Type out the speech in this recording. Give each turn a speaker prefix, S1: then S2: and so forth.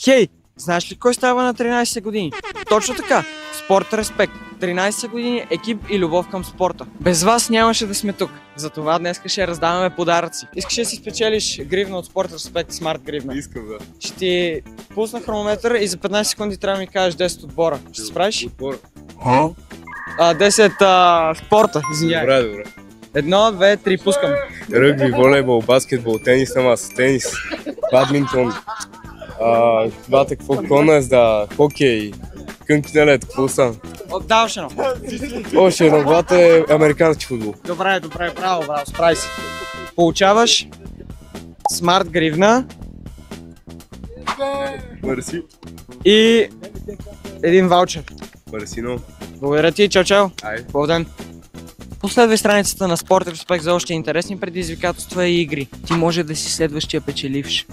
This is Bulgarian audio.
S1: Хей, знаеш ли кой става на 13 години? Точно така, Спорт Респект. 13 години, екип и любов към спорта. Без вас нямаше да сме тук. Затова днес ще раздаваме подаръци. Искаш да си спечелиш гривна от Спорт Респект, смарт гривна?
S2: Искам, да.
S1: Ще ти пусна хронометър и за 15 секунди трябва да ми кажеш 10 отбора. Ще се справиш?
S2: Отбор.
S1: 10 спорта, извинявай.
S2: Добре.
S1: 1, 2, 3, пускам.
S2: Ръгби, волейбол, баскетбол, тенис на маса, тенис, бадминтон, конес, да, хокей, кънки на лед, какво са?
S1: Даваш едно.
S2: Още едно, бата е американски футбол.
S1: Добре, браво, справи се. Получаваш смарт гривна
S2: Мерси.
S1: и един ваучер.
S2: Мерси, но.
S1: Благодаря ти, чао.
S2: Ай.
S1: Хубав ден. Последвай страницата на Спорт Респект за още интересни предизвикателства и игри. Ти може да си следващия печеливш.